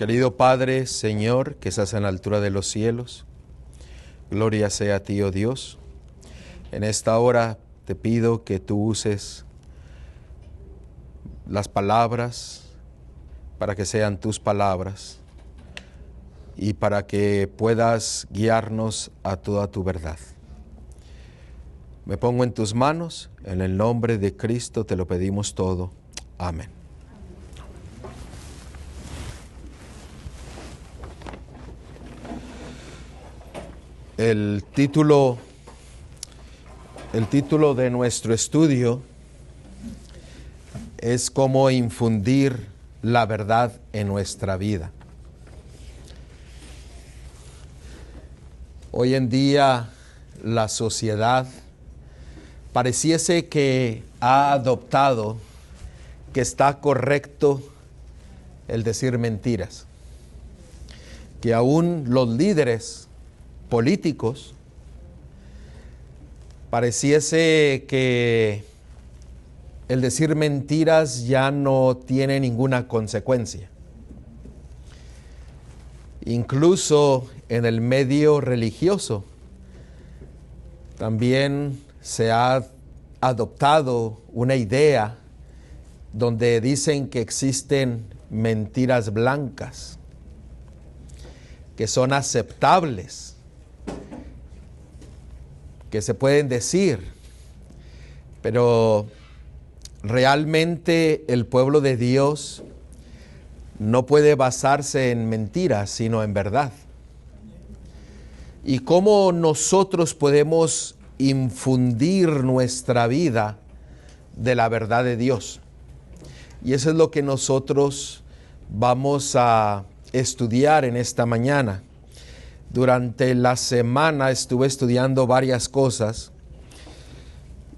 Querido Padre, Señor, que estás en la altura de los cielos, gloria sea a ti, oh Dios. En esta hora te pido que tú uses las palabras para que sean tus palabras y para que puedas guiarnos a toda tu verdad. Me pongo en tus manos, en el nombre de Cristo te lo pedimos todo. Amén. El título de nuestro estudio es cómo infundir la verdad en nuestra vida. Hoy en día la sociedad pareciese que ha adoptado que está correcto el decir mentiras, que aún los líderes políticos pareciese que el decir mentiras ya no tiene ninguna consecuencia. Incluso en el medio religioso también se ha adoptado una idea donde dicen que existen mentiras blancas, que son aceptables, que se pueden decir, pero realmente el pueblo de Dios no puede basarse en mentiras, sino en verdad. ¿Y cómo nosotros podemos infundir nuestra vida de la verdad de Dios? Y eso es lo que nosotros vamos a estudiar en esta mañana. Durante la semana estuve estudiando varias cosas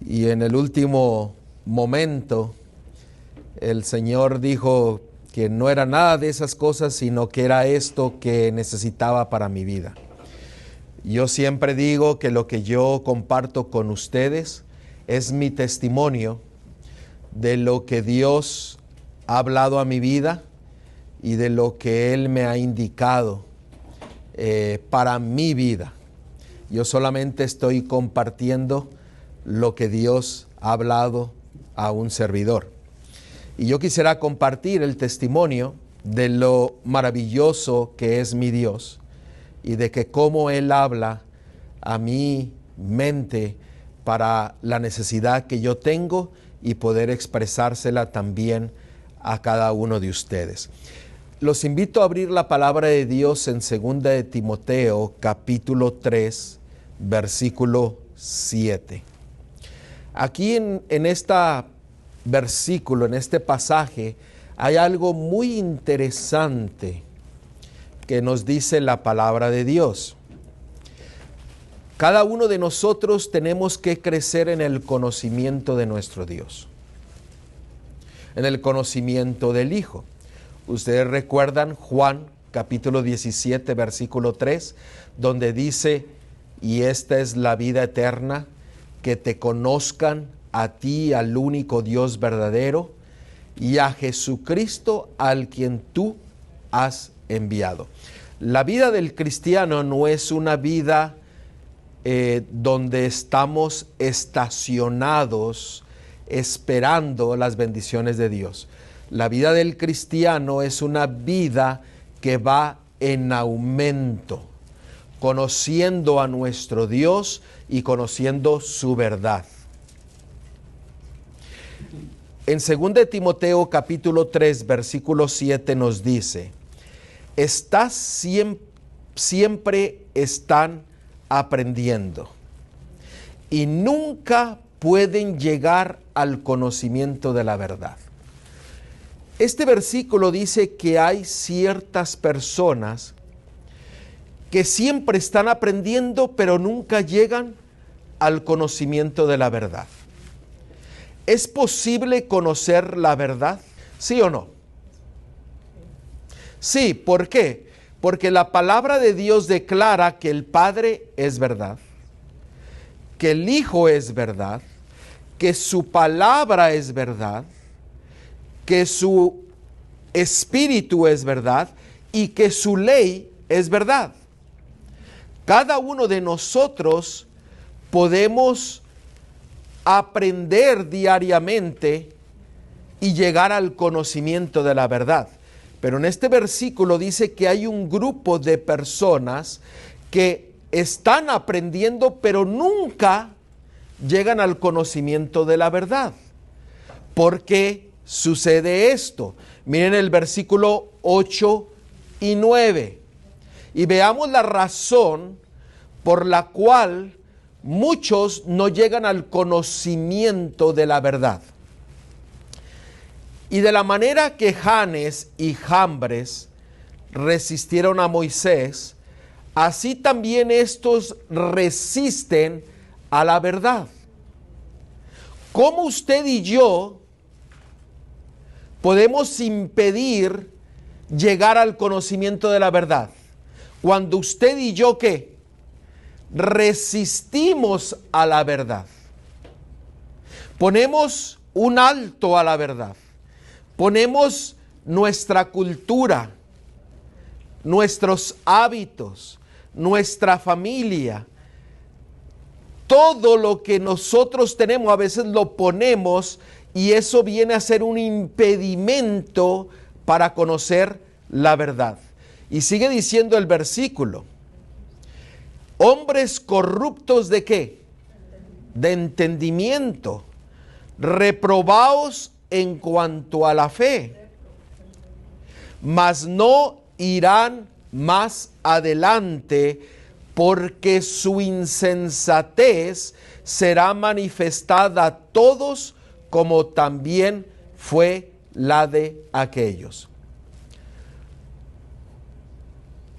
y en el último momento el Señor dijo que no era nada de esas cosas, sino que era esto que necesitaba para mi vida. Yo siempre digo que lo que yo comparto con ustedes es mi testimonio de lo que Dios ha hablado a mi vida y de lo que Él me ha indicado para mi vida. Yo solamente estoy compartiendo lo que Dios ha hablado a un servidor. Y yo quisiera compartir el testimonio de lo maravilloso que es mi Dios y de que cómo Él habla a mi mente para la necesidad que yo tengo y poder expresársela también a cada uno de ustedes. Los invito a abrir la palabra de Dios en 2 de Timoteo, capítulo 3, versículo 7. Aquí en este versículo, en este pasaje, hay algo muy interesante que nos dice la palabra de Dios. Cada uno de nosotros tenemos que crecer en el conocimiento de nuestro Dios, en el conocimiento del Hijo. Ustedes recuerdan Juan capítulo 17 versículo 3, donde dice: y esta es la vida eterna, que te conozcan a ti, al único Dios verdadero, y a Jesucristo al quien tú has enviado. La vida del cristiano no es una vida donde estamos estacionados esperando las bendiciones de Dios. La vida del cristiano es una vida que va en aumento, conociendo a nuestro Dios y conociendo su verdad. En 2 de Timoteo capítulo 3 versículo 7 nos dice: siempre están aprendiendo y nunca pueden llegar al conocimiento de la verdad. Este versículo dice que hay ciertas personas que siempre están aprendiendo, pero nunca llegan al conocimiento de la verdad. ¿Es posible conocer la verdad? ¿Sí o no? Sí, ¿por qué? Porque la palabra de Dios declara que el Padre es verdad, que el Hijo es verdad, que su palabra es verdad, que su espíritu es verdad y que su ley es verdad. Cada uno de nosotros podemos aprender diariamente y llegar al conocimiento de la verdad. Pero en este versículo dice que hay un grupo de personas que están aprendiendo, pero nunca llegan al conocimiento de la verdad. ¿Por qué sucede esto? Miren el versículo 8 y 9 y veamos la razón por la cual muchos no llegan al conocimiento de la verdad. Y de la manera que Janes y Jambres resistieron a Moisés, así también estos resisten a la verdad. ¿Cómo usted y yo podemos impedir llegar al conocimiento de la verdad? Cuando usted y yo, ¿qué? Resistimos a la verdad. Ponemos un alto a la verdad. Ponemos nuestra cultura, nuestros hábitos, nuestra familia, todo lo que nosotros tenemos, a veces lo ponemos y eso viene a ser un impedimento para conocer la verdad. Y sigue diciendo el versículo, hombres corruptos ¿de qué? De entendimiento, reprobados en cuanto a la fe, mas no irán más adelante, porque su insensatez será manifestada a todos, como también fue la de aquellos.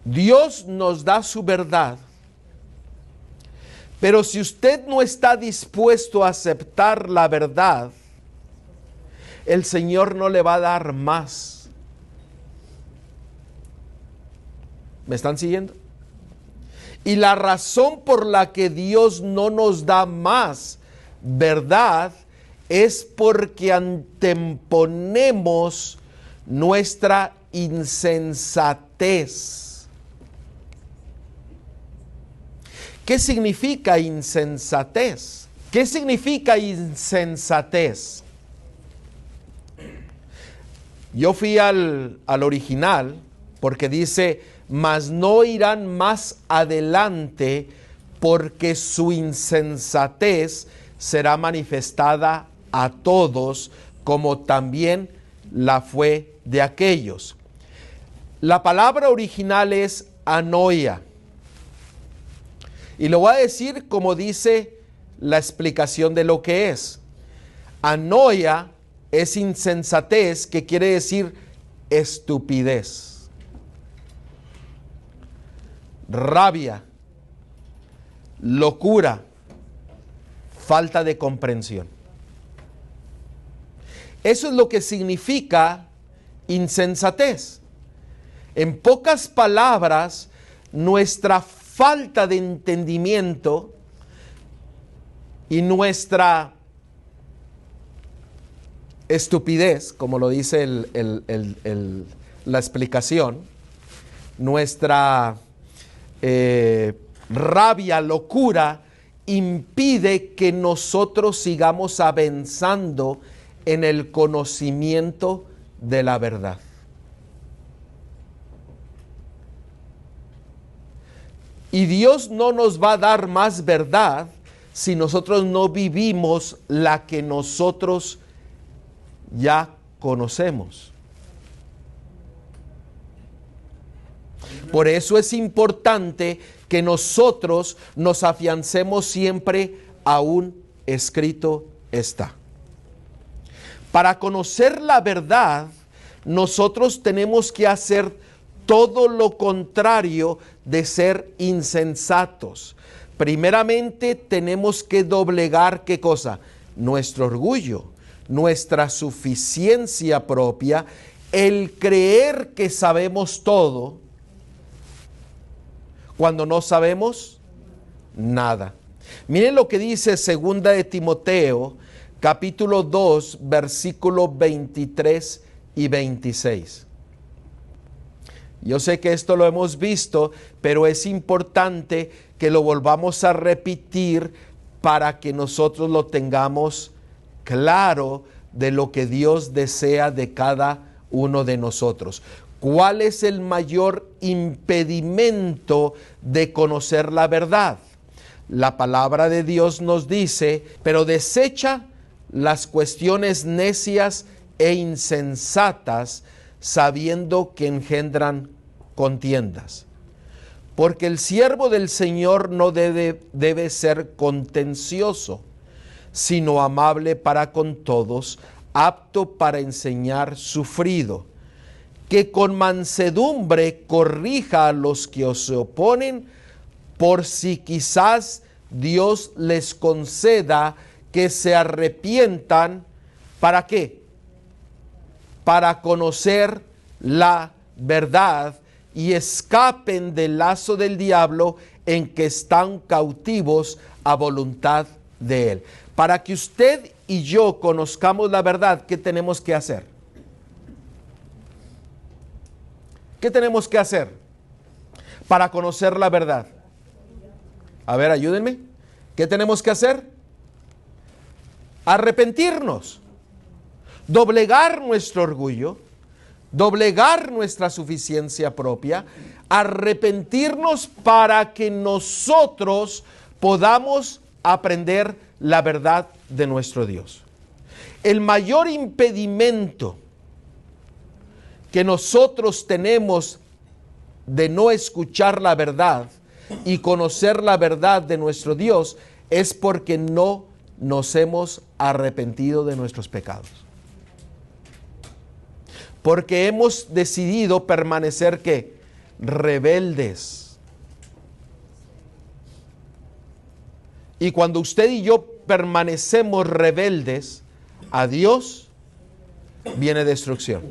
Dios nos da su verdad, pero si usted no está dispuesto a aceptar la verdad, el Señor no le va a dar más. ¿Me están siguiendo? Y la razón por la que Dios no nos da más verdad es porque anteponemos nuestra insensatez. ¿Qué significa insensatez? ¿Qué significa insensatez? Yo fui al original porque dice, mas no irán más adelante, porque su insensatez será manifestada a todos, como también la fue de aquellos. La palabra original es anoia. Y lo voy a decir como dice la explicación de lo que es. Anoia es insensatez, que quiere decir estupidez, rabia, locura, falta de comprensión. Eso es lo que significa insensatez. En pocas palabras, nuestra falta de entendimiento y nuestra estupidez, como lo dice la explicación, nuestra rabia, locura, impide que nosotros sigamos avanzando en el conocimiento de la verdad. Y Dios no nos va a dar más verdad si nosotros no vivimos la que nosotros ya conocemos. Por eso es importante que nosotros nos afiancemos siempre a un escrito está. Para conocer la verdad, nosotros tenemos que hacer todo lo contrario de ser insensatos. Primeramente tenemos que doblegar, ¿qué cosa? Nuestro orgullo, nuestra suficiencia propia, el creer que sabemos todo cuando no sabemos nada. Miren lo que dice 2 de Timoteo, capítulo 2, versículos 23 y 26. Yo sé que esto lo hemos visto, pero es importante que lo volvamos a repetir para que nosotros lo tengamos claro de lo que Dios desea de cada uno de nosotros. ¿Cuál es el mayor impedimento de conocer la verdad? La palabra de Dios nos dice, pero desecha las cuestiones necias e insensatas, sabiendo que engendran contiendas. Porque el siervo del Señor no debe ser contencioso, sino amable para con todos, apto para enseñar, sufrido, que con mansedumbre corrija a los que se oponen, por si quizás Dios les conceda que se arrepientan. ¿Para qué? Para conocer la verdad y escapen del lazo del diablo en que están cautivos a voluntad de él. Para que usted y yo conozcamos la verdad, ¿qué tenemos que hacer? ¿Qué tenemos que hacer para conocer la verdad? A ver, ayúdenme. ¿Qué tenemos que hacer? Arrepentirnos, doblegar nuestro orgullo, doblegar nuestra suficiencia propia, arrepentirnos para que nosotros podamos aprender la verdad de nuestro Dios. El mayor impedimento que nosotros tenemos de no escuchar la verdad y conocer la verdad de nuestro Dios es porque no nos hemos arrepentido de nuestros pecados. Porque hemos decidido permanecer ¿qué? Rebeldes. Y cuando usted y yo permanecemos rebeldes a Dios, viene destrucción.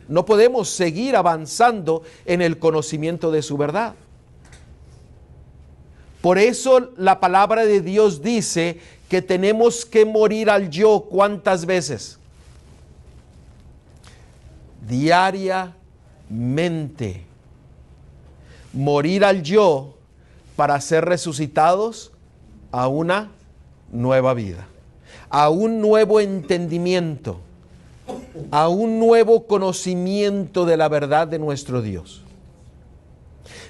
No podemos seguir avanzando en el conocimiento de su verdad. Por eso la palabra de Dios dice que tenemos que morir al yo. ¿Cuántas veces? Diariamente. Morir al yo para ser resucitados a una nueva vida, a un nuevo entendimiento, a un nuevo conocimiento de la verdad de nuestro Dios.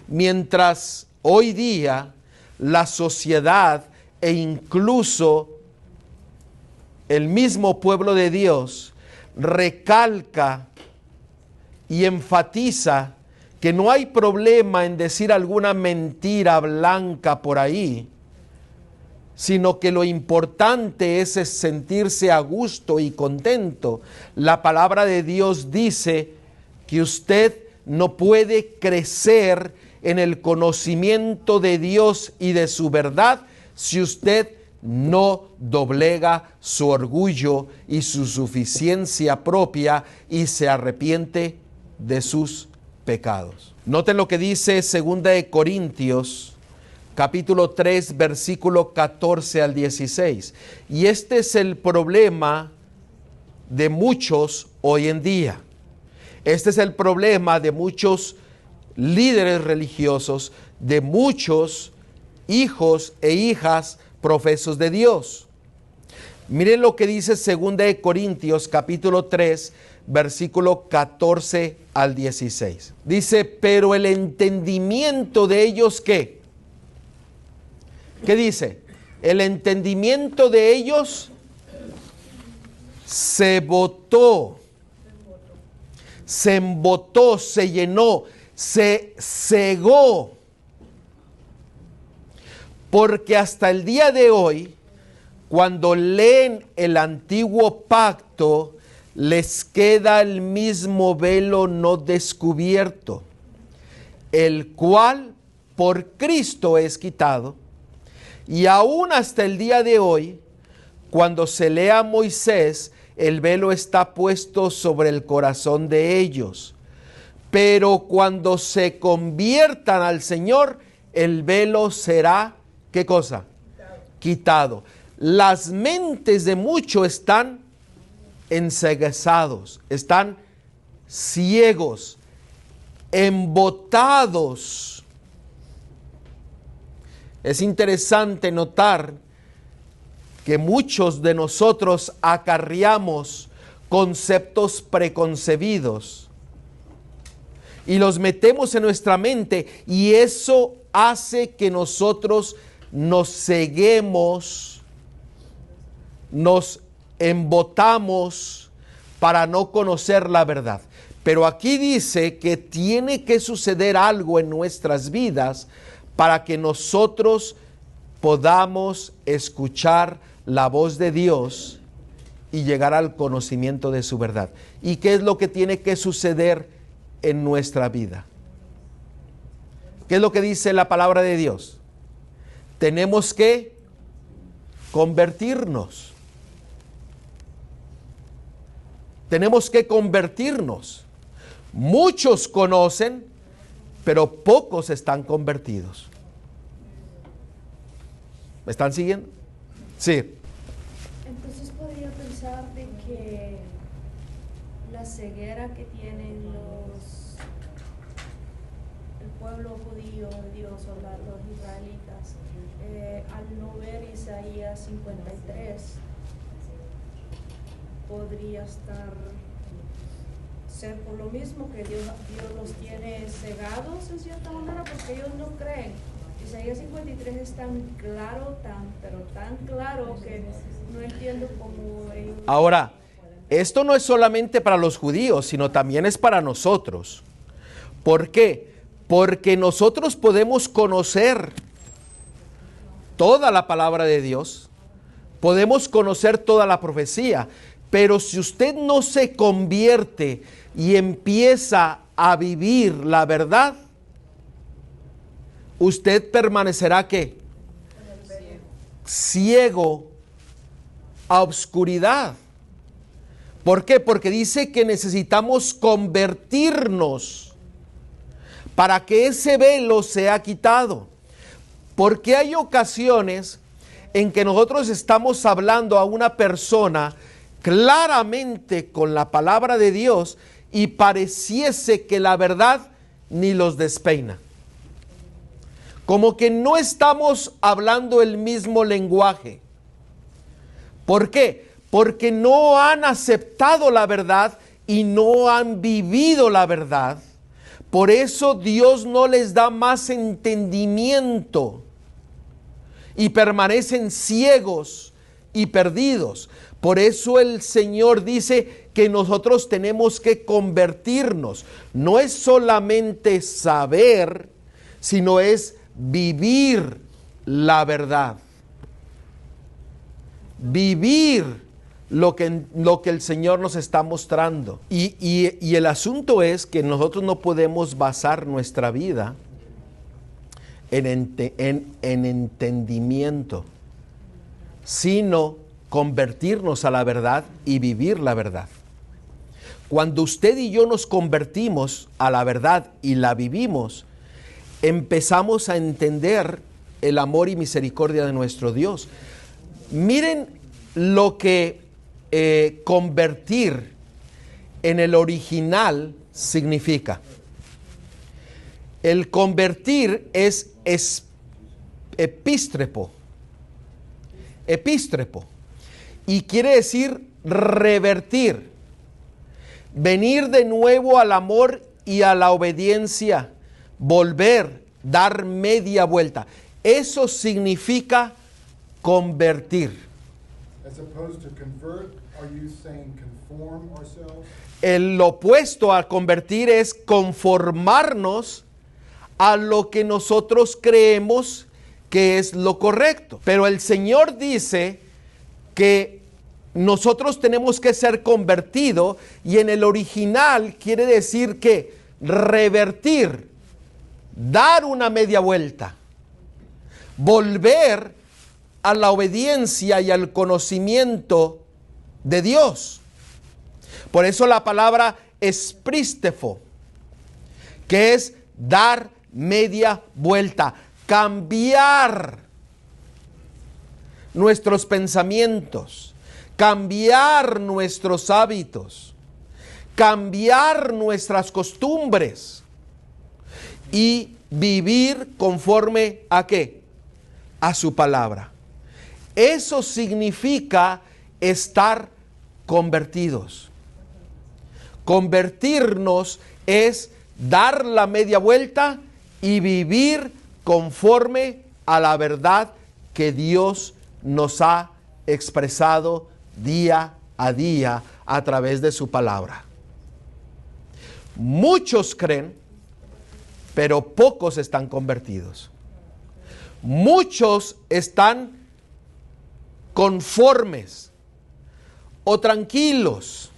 Mientras hoy día la sociedad e incluso el mismo pueblo de Dios recalca y enfatiza que no hay problema en decir alguna mentira blanca por ahí, sino que lo importante es sentirse a gusto y contento. La palabra de Dios dice que usted no puede crecer en el conocimiento de Dios y de su verdad si usted no doblega su orgullo y su suficiencia propia y se arrepiente de sus pecados. Noten lo que dice 2 de Corintios capítulo 3 versículo 14 al 16. Y este es el problema de muchos hoy en día. Este es el problema de muchos líderes religiosos, de muchos hijos e hijas profesos de Dios. Miren lo que dice 2 de Corintios capítulo 3 versículo 14 al 16. Dice, pero el entendimiento de ellos, ¿qué? ¿Qué dice? El entendimiento de ellos se botó, se embotó, se llenó, se cegó. Porque hasta el día de hoy, cuando leen el antiguo pacto, les queda el mismo velo no descubierto, el cual por Cristo es quitado. Y aún hasta el día de hoy, cuando se lee a Moisés, el velo está puesto sobre el corazón de ellos. Pero cuando se conviertan al Señor, el velo será, ¿qué cosa? Quitado. Las mentes de muchos están enceguezados, están ciegos, embotados. Es interesante notar que muchos de nosotros acarreamos conceptos preconcebidos y los metemos en nuestra mente, y eso hace que nosotros nos ceguemos, nos embotamos para no conocer la verdad. Pero aquí dice que tiene que suceder algo en nuestras vidas para que nosotros podamos escuchar la voz de Dios y llegar al conocimiento de su verdad. ¿Y qué es lo que tiene que suceder en nuestra vida? ¿Qué es lo que dice la palabra de Dios? Tenemos que convertirnos. Tenemos que convertirnos. Muchos conocen, pero pocos están convertidos. ¿Me están siguiendo? Sí. Entonces podría pensar de que la ceguera que tienen el pueblo judío de Dios o los israelitas, al no ver Isaías 53, podría ser por lo mismo que Dios los tiene cegados en cierta manera, porque ellos no creen. Isaías 53 es tan claro, pero tan claro que no entiendo cómo ellos... Ahora, esto no es solamente para los judíos, sino también es para nosotros. ¿Por qué? Porque nosotros podemos conocer toda la palabra de Dios, podemos conocer toda la profecía, pero si usted no se convierte y empieza a vivir la verdad, usted permanecerá ¿qué? Ciego a oscuridad. ¿Por qué? Porque dice que necesitamos convertirnos para que ese velo sea quitado. Porque hay ocasiones en que nosotros estamos hablando a una persona claramente con la palabra de Dios y pareciese que la verdad ni los despeina. Como que no estamos hablando el mismo lenguaje. ¿Por qué? Porque no han aceptado la verdad y no han vivido la verdad. Por eso Dios no les da más entendimiento y permanecen ciegos y perdidos. Por eso el Señor dice que nosotros tenemos que convertirnos. No es solamente saber, sino es vivir la verdad. Vivir lo que el Señor nos está mostrando. Y el asunto es que nosotros no podemos basar nuestra vida en entendimiento, sino convertirnos a la verdad y vivir la verdad. Cuando usted y yo nos convertimos a la verdad y la vivimos, empezamos a entender el amor y misericordia de nuestro Dios. Miren lo que convertir en el original significa. El convertir es epístrepo. Epístrepo. Y quiere decir revertir. Venir de nuevo al amor y a la obediencia. Volver, dar media vuelta. Eso significa convertir. As opposed to convert, are you saying conform ourselves? El opuesto a convertir es conformarnos a lo que nosotros creemos que es lo correcto. Pero el Señor dice que nosotros tenemos que ser convertidos, y en el original quiere decir que revertir, dar una media vuelta, volver a la obediencia y al conocimiento de Dios. Por eso la palabra esprístefo, que es dar media vuelta, cambiar nuestros pensamientos, cambiar nuestros hábitos, cambiar nuestras costumbres. y vivir conforme ¿a qué? A su palabra. Eso significa estar convertidos. Convertirnos es dar la media vuelta y vivir conforme a la verdad que Dios nos ha expresado día a día a través de su palabra. Muchos creen, pero pocos están convertidos. Muchos están conformes o tranquilos,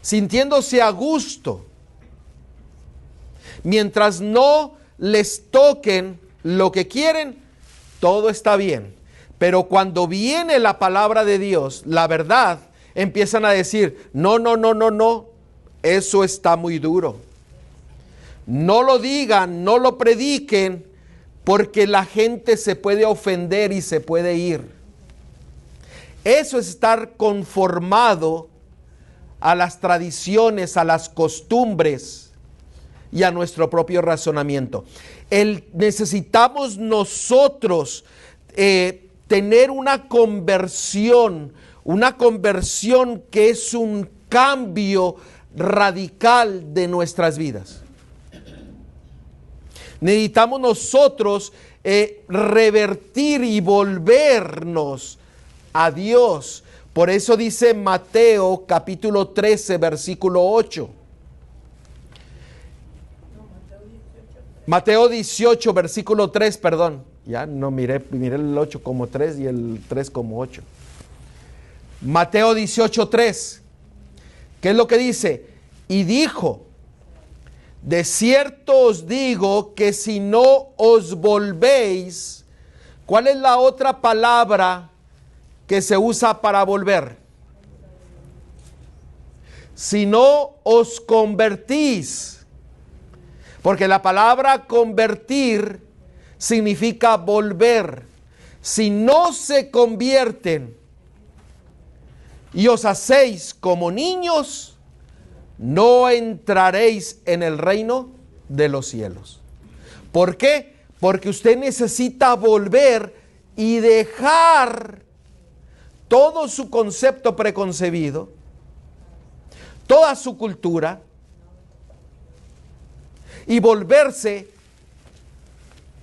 sintiéndose a gusto, mientras no les toquen lo que quieren, todo está bien. Pero cuando viene la palabra de Dios, la verdad, empiezan a decir, no, eso está muy duro. No lo digan, no lo prediquen, porque la gente se puede ofender y se puede ir. Eso es estar conformado a las tradiciones, a las costumbres y a nuestro propio razonamiento. Necesitamos nosotros tener una conversión que es un cambio radical de nuestras vidas. Necesitamos nosotros revertir y volvernos a Dios. Por eso dice Mateo capítulo 13, versículo 8. Mateo 18, versículo 3, perdón. Ya no miré el 8 como 3 y el 3 como 8. Mateo 18, 3. ¿Qué es lo que dice? Y dijo, de cierto os digo que si no os volvéis, ¿cuál es la otra palabra que se usa para volver? Si no os convertís, porque la palabra convertir significa volver. Si no se convierten y os hacéis como niños, no entraréis en el reino de los cielos. ¿Por qué? Porque usted necesita volver y dejar todo su concepto preconcebido, toda su cultura, y volverse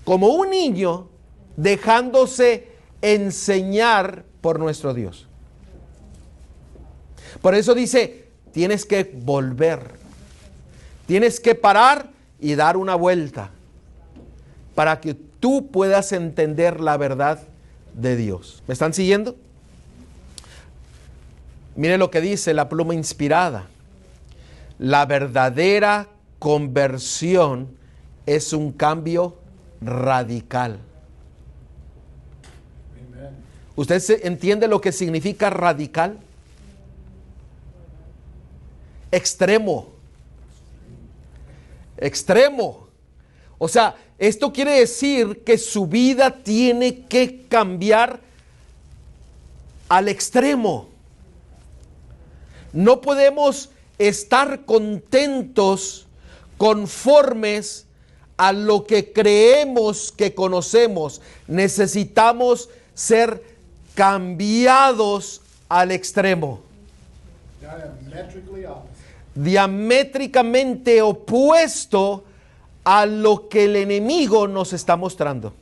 como un niño dejándose enseñar por nuestro Dios. Por eso dice, tienes que volver, tienes que parar y dar una vuelta para que tú puedas entender la verdad de Dios. ¿Me están siguiendo? Mire lo que dice la pluma inspirada. La verdadera conversión es un cambio radical. Amen. ¿Usted entiende lo que significa radical? Extremo. Extremo. O sea, esto quiere decir que su vida tiene que cambiar al extremo. No podemos estar contentos, conformes a lo que creemos que conocemos. Necesitamos ser cambiados al extremo. Diametrically opposite. Diamétricamente opuesto a lo que el enemigo nos está mostrando.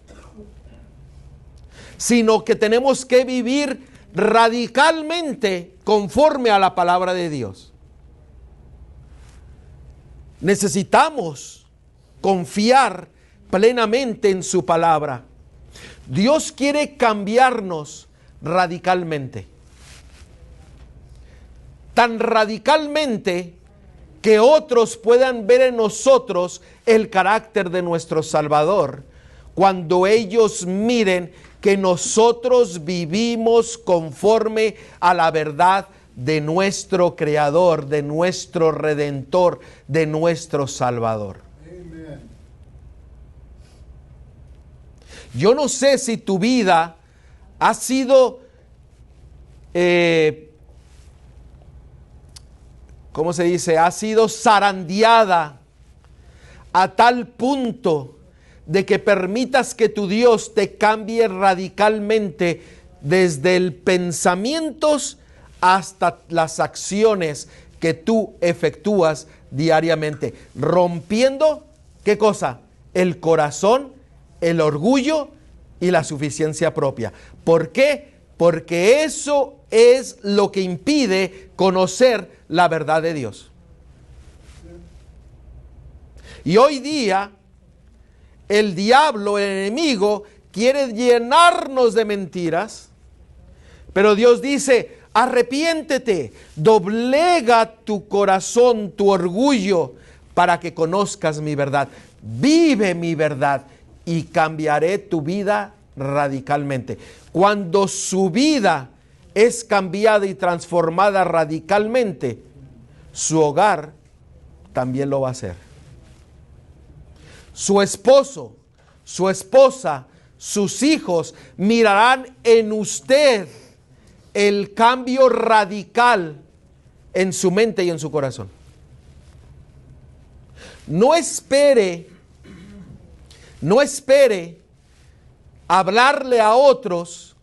Sino que tenemos que vivir radicalmente conforme a la palabra de Dios. Necesitamos confiar plenamente en su palabra. Dios quiere cambiarnos radicalmente. Tan radicalmente que otros puedan ver en nosotros el carácter de nuestro Salvador, cuando ellos miren que nosotros vivimos conforme a la verdad de nuestro Creador, de nuestro Redentor, de nuestro Salvador. Amen. Yo no sé si tu vida ha sido, ¿cómo se dice? Ha sido zarandeada a tal punto de que permitas que tu Dios te cambie radicalmente desde el pensamientos hasta las acciones que tú efectúas diariamente, rompiendo, ¿qué cosa? El corazón, el orgullo y la suficiencia propia. ¿Por qué? Porque eso es lo que impide conocer la verdad de Dios. Y hoy día, el diablo, el enemigo, quiere llenarnos de mentiras, pero Dios dice, arrepiéntete, doblega tu corazón, tu orgullo, para que conozcas mi verdad. Vive mi verdad y cambiaré tu vida radicalmente. Cuando su vida es cambiada y transformada radicalmente, su hogar también lo va a hacer. Su esposo, su esposa, sus hijos mirarán en usted el cambio radical en su mente y en su corazón. No espere hablarle a otros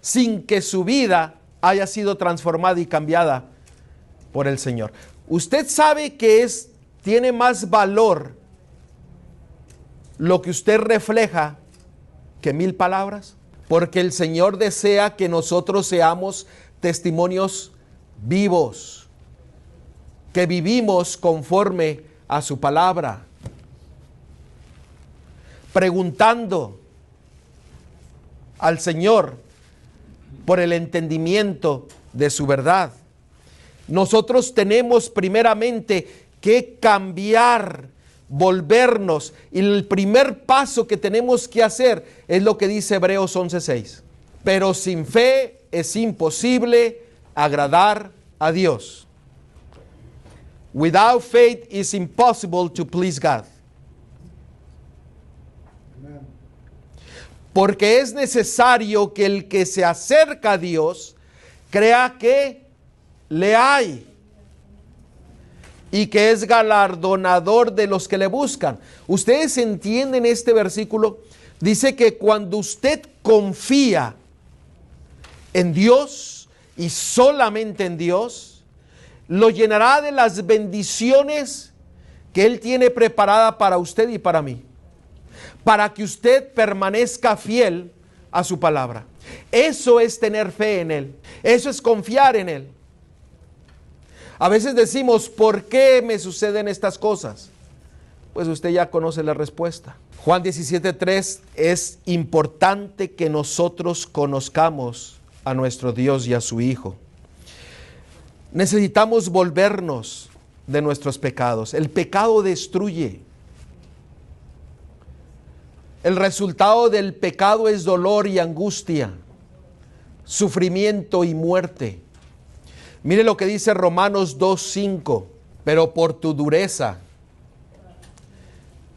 sin que su vida haya sido transformada y cambiada por el Señor. Usted sabe que tiene más valor lo que usted refleja que 1000 palabras, porque el Señor desea que nosotros seamos testimonios vivos, que vivimos conforme a su palabra, preguntando al Señor por el entendimiento de su verdad. Nosotros tenemos primeramente que cambiar, volvernos, y el primer paso que tenemos que hacer es lo que dice Hebreos 11:6. Pero sin fe es imposible agradar a Dios. Without faith it's impossible to please God. Amen. Porque es necesario que el que se acerca a Dios crea que le hay y que es galardonador de los que le buscan. ¿Ustedes entienden este versículo? Dice que cuando usted confía en Dios y solamente en Dios, lo llenará de las bendiciones que Él tiene preparada para usted y para mí, para que usted permanezca fiel a su palabra. Eso es tener fe en Él, eso es confiar en Él. A veces decimos, ¿por qué me suceden estas cosas? Pues usted ya conoce la respuesta. Juan 17:3, es importante que nosotros conozcamos a nuestro Dios y a su Hijo. Necesitamos volvernos de nuestros pecados. El pecado destruye. El resultado del pecado es dolor y angustia, sufrimiento y muerte. Mire lo que dice Romanos 2:5, pero por tu dureza,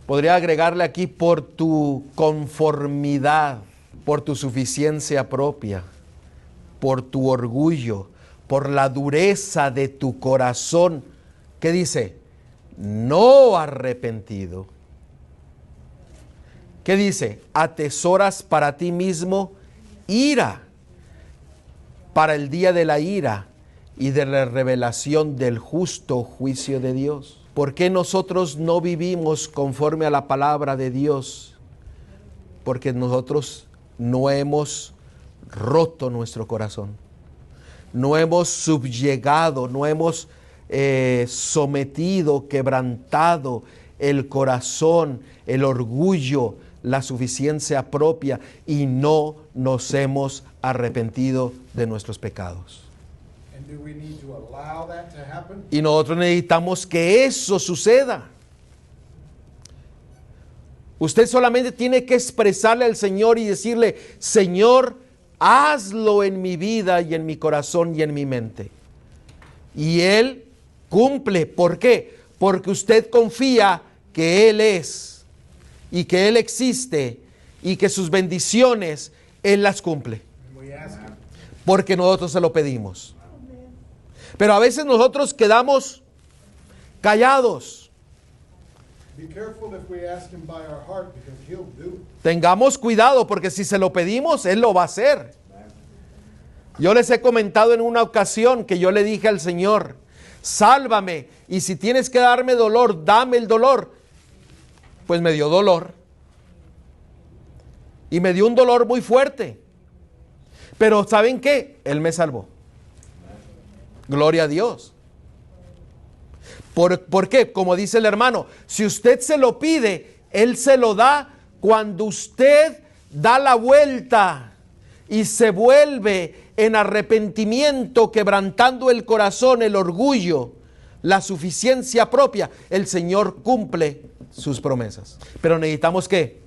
podría agregarle aquí, por tu conformidad, por tu suficiencia propia, por tu orgullo, por la dureza de tu corazón, ¿qué dice? No arrepentido. ¿Qué dice? Atesoras para ti mismo ira, para el día de la ira y de la revelación del justo juicio de Dios. ¿Por qué nosotros no vivimos conforme a la palabra de Dios? Porque nosotros no hemos roto nuestro corazón, no hemos subyugado, no hemos sometido, quebrantado el corazón, el orgullo, la suficiencia propia, y no nos hemos arrepentido de nuestros pecados. And do we need to allow that to happen? Y nosotros necesitamos que eso suceda. Usted solamente tiene que expresarle al Señor y decirle, Señor, hazlo en mi vida y en mi corazón y en mi mente. Y Él cumple. ¿Por qué? Porque usted confía que Él es y que Él existe y que sus bendiciones Él las cumple. And we ask Him. Porque nosotros se lo pedimos. Pero a veces nosotros quedamos callados. Be careful if we ask him by our heart, because he'll do it. Tengamos cuidado, porque si se lo pedimos, Él lo va a hacer. Yo les he comentado en una ocasión que yo le dije al Señor, sálvame, y si tienes que darme dolor, dame el dolor. Pues me dio dolor. Y me dio un dolor muy fuerte. Pero ¿saben qué? Él me salvó. Gloria a Dios. ¿Por qué? Como dice el hermano, si usted se lo pide, Él se lo da cuando usted da la vuelta y se vuelve en arrepentimiento, quebrantando el corazón, el orgullo, la suficiencia propia. El Señor cumple sus promesas. Pero necesitamos ¿qué?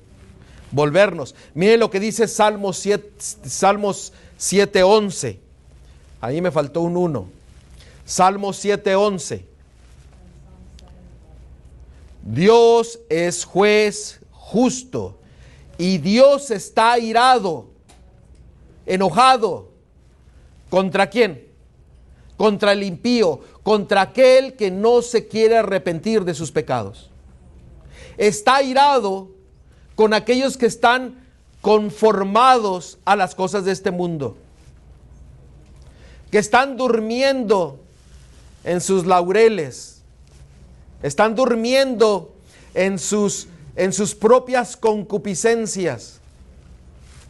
Volvernos. Mire lo que dice Salmos 7:11. Ahí me faltó un 1. Salmos 7:11. Dios es juez justo y Dios está airado, enojado. ¿Contra quién? Contra el impío, contra aquel que no se quiere arrepentir de sus pecados. Está airado con aquellos que están conformados a las cosas de este mundo, que están durmiendo en sus laureles, están durmiendo en sus propias concupiscencias,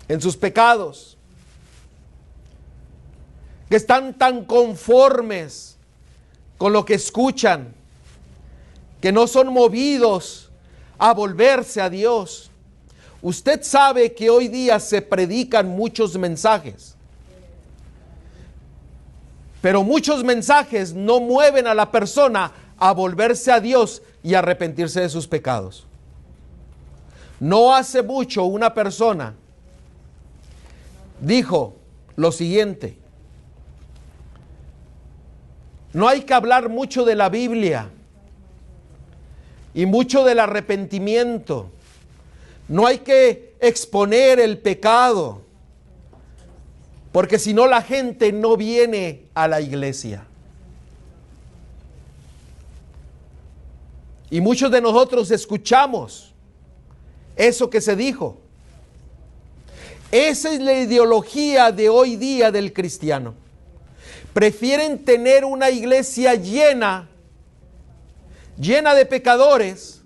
en sus pecados, que están tan conformes con lo que escuchan, que no son movidos a volverse a Dios. Usted sabe que hoy día se predican muchos mensajes, pero muchos mensajes no mueven a la persona a volverse a Dios y arrepentirse de sus pecados. No hace mucho una persona dijo lo siguiente: no hay que hablar mucho de la Biblia y mucho del arrepentimiento. No hay que exponer el pecado, porque si no la gente no viene a la iglesia. Y muchos de nosotros escuchamos eso que se dijo. Esa es la ideología de hoy día del cristiano. Prefieren tener una iglesia llena de pecadores,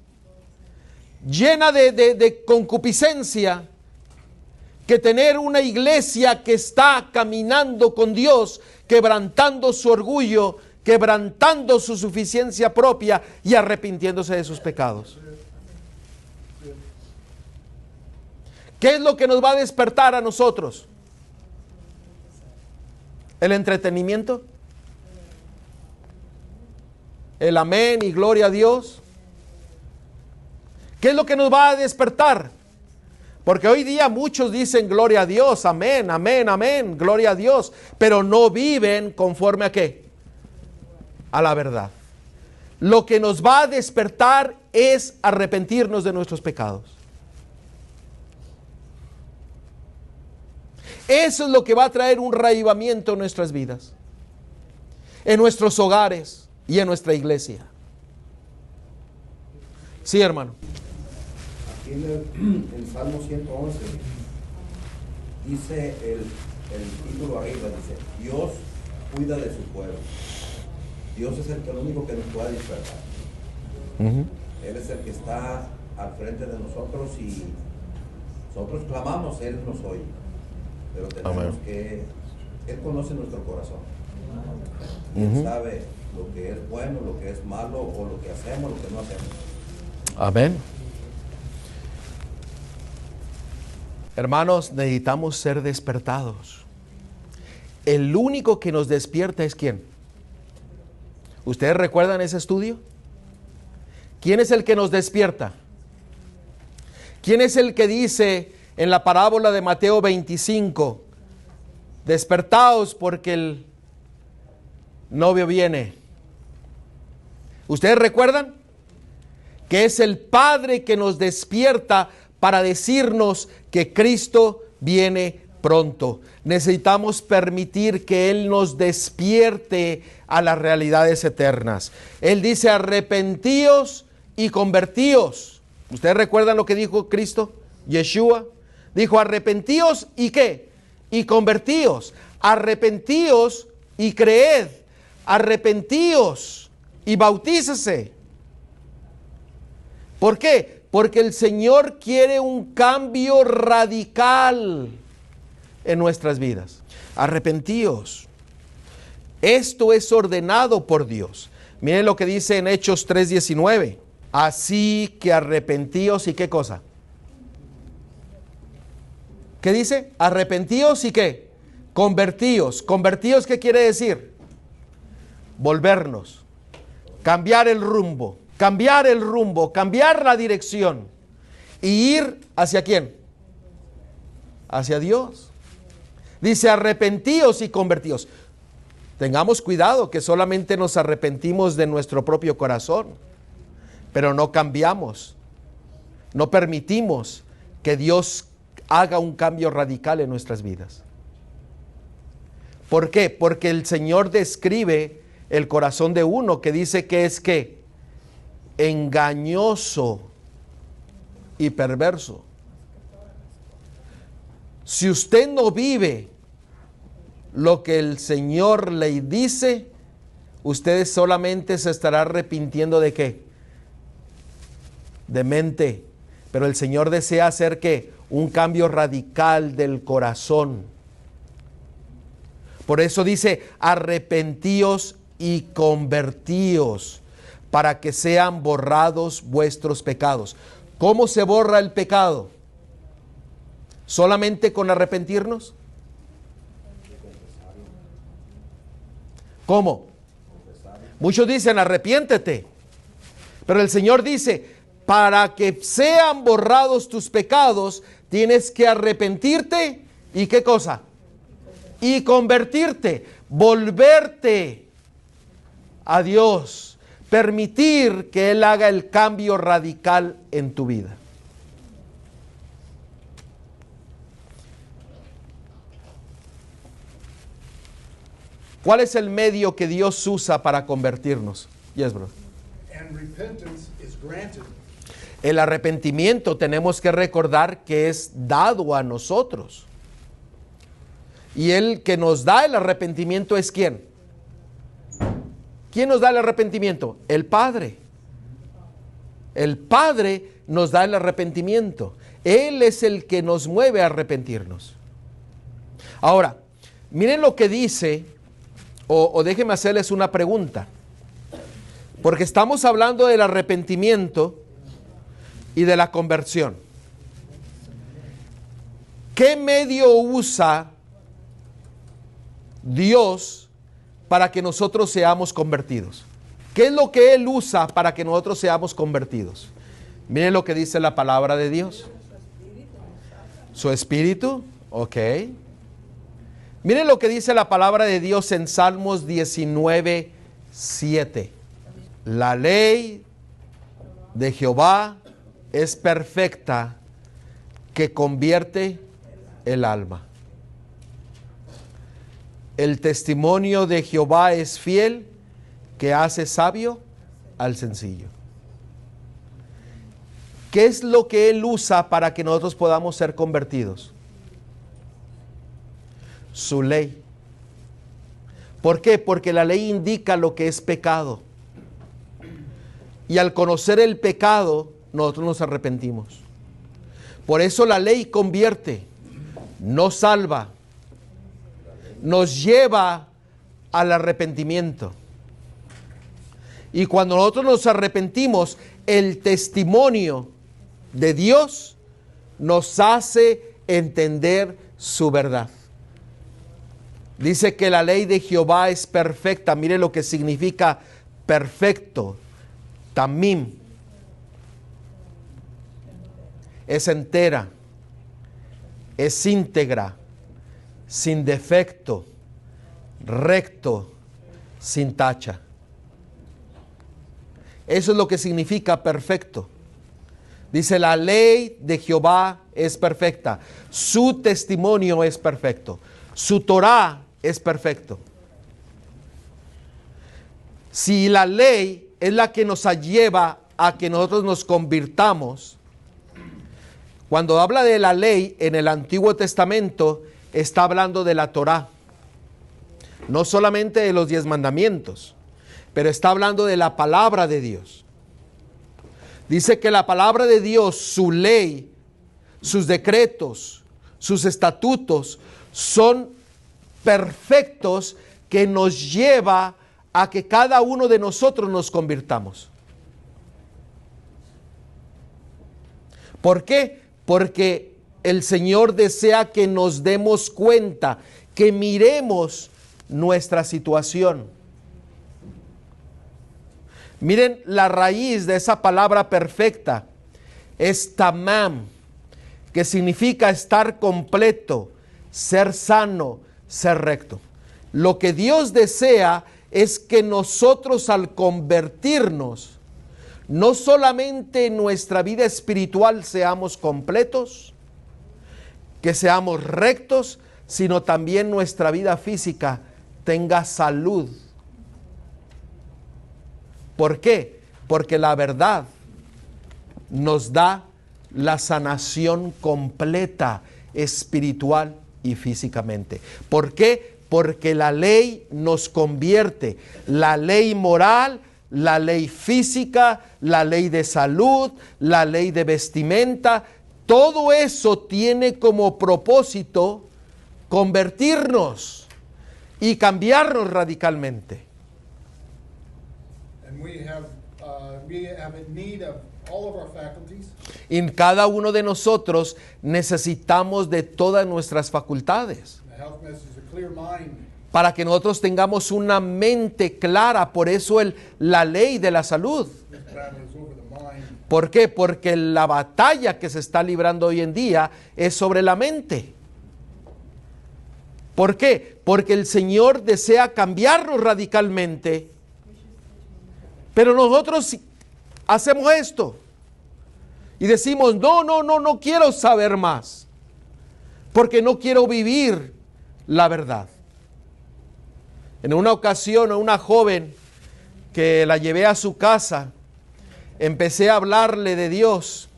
llena de concupiscencia, que tener una iglesia que está caminando con Dios, quebrantando su orgullo, quebrantando su suficiencia propia y arrepintiéndose de sus pecados. ¿Qué es lo que nos va a despertar a nosotros? ¿El entretenimiento? ¿El amén y gloria a Dios? ¿Qué es lo que nos va a despertar? Porque hoy día muchos dicen gloria a Dios, amén, amén, amén, gloria a Dios, pero no viven conforme a ¿qué? A la verdad. Lo que nos va a despertar es arrepentirnos de nuestros pecados. Eso es lo que va a traer un reavivamiento en nuestras vidas, en nuestros hogares y en nuestra iglesia. Sí, hermano. Aquí en Salmo 111 dice el título arriba, dice: Dios cuida de su pueblo. Dios es el único que nos puede despertar. Él es el que está al frente de nosotros y nosotros clamamos, Él nos oye. Pero tenemos que, Él conoce nuestro corazón. Él sabe lo que es bueno, lo que es malo, o lo que hacemos, lo que no hacemos. Amén. Hermanos, necesitamos ser despertados. El único que nos despierta es ¿quién? ¿Ustedes recuerdan ese estudio? ¿Quién es el que nos despierta? ¿Quién es el que dice en la parábola de Mateo 25, despertaos porque el novio viene? ¿Ustedes recuerdan? Que es el Padre que nos despierta para decirnos que Cristo viene pronto. Necesitamos permitir que Él nos despierte a las realidades eternas. Él dice: arrepentíos y convertíos. ¿Ustedes recuerdan lo que dijo Cristo? Yeshua dijo, arrepentíos y ¿qué? Y convertíos. Arrepentíos y creed. Arrepentíos y bautícese. ¿Por qué? Porque el Señor quiere un cambio radical en nuestras vidas. Arrepentíos. Esto es ordenado por Dios. Miren lo que dice en Hechos 3:19. Así que arrepentíos y ¿qué cosa? ¿Qué dice? Arrepentíos y ¿qué? Convertíos. ¿Convertíos qué quiere decir? Volvernos. Cambiar el rumbo. Cambiar el rumbo. Cambiar la dirección. Y ir ¿hacia quién? Hacia Dios. Dice arrepentíos y convertíos. Tengamos cuidado que solamente nos arrepentimos de nuestro propio corazón, pero no cambiamos. No permitimos que Dios haga un cambio radical en nuestras vidas. ¿Por qué? Porque el Señor describe el corazón de uno que dice que es ¿qué? Engañoso y perverso. Si usted no vive lo que el Señor le dice, usted solamente se estará arrepintiendo de ¿qué? De mente. Pero el Señor desea hacer ¿qué? Un cambio radical del corazón. Por eso dice, arrepentíos y convertíos para que sean borrados vuestros pecados. ¿Cómo se borra el pecado? ¿Solamente con arrepentirnos? ¿Cómo? Muchos dicen arrepiéntete, pero el Señor dice, para que sean borrados tus pecados, tienes que arrepentirte y ¿qué cosa? Y convertirte, volverte a Dios, permitir que Él haga el cambio radical en tu vida. ¿Cuál es el medio que Dios usa para convertirnos? Yes, bro. And repentance is granted. El arrepentimiento tenemos que recordar que es dado a nosotros. Y el que nos da el arrepentimiento es ¿quién? ¿Quién nos da el arrepentimiento? El Padre. El Padre nos da el arrepentimiento. Él es el que nos mueve a arrepentirnos. Ahora, miren lo que dice, o déjenme hacerles una pregunta. Porque estamos hablando del arrepentimiento y de la conversión. ¿Qué medio usa Dios para que nosotros seamos convertidos? ¿Qué es lo que Él usa para que nosotros seamos convertidos? Miren lo que dice la palabra de Dios. Su espíritu, ok. Miren lo que dice la palabra de Dios en Salmos 19:7. La ley de Jehová es perfecta, que convierte el alma. El testimonio de Jehová es fiel, que hace sabio al sencillo. ¿Qué es lo que Él usa para que nosotros podamos ser convertidos? Su ley. ¿Por qué? Porque la ley indica lo que es pecado. Y al conocer el pecado, nosotros nos arrepentimos. Por eso la ley convierte, no salva, nos lleva al arrepentimiento. Y cuando nosotros nos arrepentimos, el testimonio de Dios nos hace entender su verdad. Dice que la ley de Jehová es perfecta. Mire lo que significa perfecto. Tamim. Es entera. Es íntegra. Sin defecto. Recto. Sin tacha. Eso es lo que significa perfecto. Dice, la ley de Jehová es perfecta. Su testimonio es perfecto. Su Torah es perfecto. Si la ley es la que nos lleva a que nosotros nos convirtamos, cuando habla de la ley en el Antiguo Testamento, está hablando de la Torá. No solamente de los 10 mandamientos, pero está hablando de la palabra de Dios. Dice que la palabra de Dios, su ley, sus decretos, sus estatutos, son perfectos, que nos lleva a que cada uno de nosotros nos convirtamos. ¿Por qué? Porque el Señor desea que nos demos cuenta, que miremos nuestra situación. Miren, la raíz de esa palabra perfecta es tamam, que significa estar completo, ser sano, ser recto. Lo que Dios desea es que nosotros, al convertirnos, no solamente en nuestra vida espiritual seamos completos, que seamos rectos, sino también nuestra vida física tenga salud. ¿Por qué? Porque la verdad nos da la sanación completa, espiritual y físicamente. ¿Por qué? Porque la ley nos convierte. La ley moral, la ley física, la ley de salud, la ley de vestimenta, todo eso tiene como propósito convertirnos y cambiarnos radicalmente. And we have a need of all of our faculties. En cada uno de nosotros necesitamos de todas nuestras facultades The health message is a clear mind. para que nosotros tengamos una mente clara. Por eso la ley de la salud. This battle is over the mind. ¿Por qué? Porque la batalla que se está librando hoy en día es sobre la mente. ¿Por qué? Porque el Señor desea cambiarnos radicalmente. Pero nosotros hacemos esto y decimos, no quiero saber más, porque no quiero vivir la verdad. En una ocasión, una joven que la llevé a su casa, empecé a hablarle de Dios,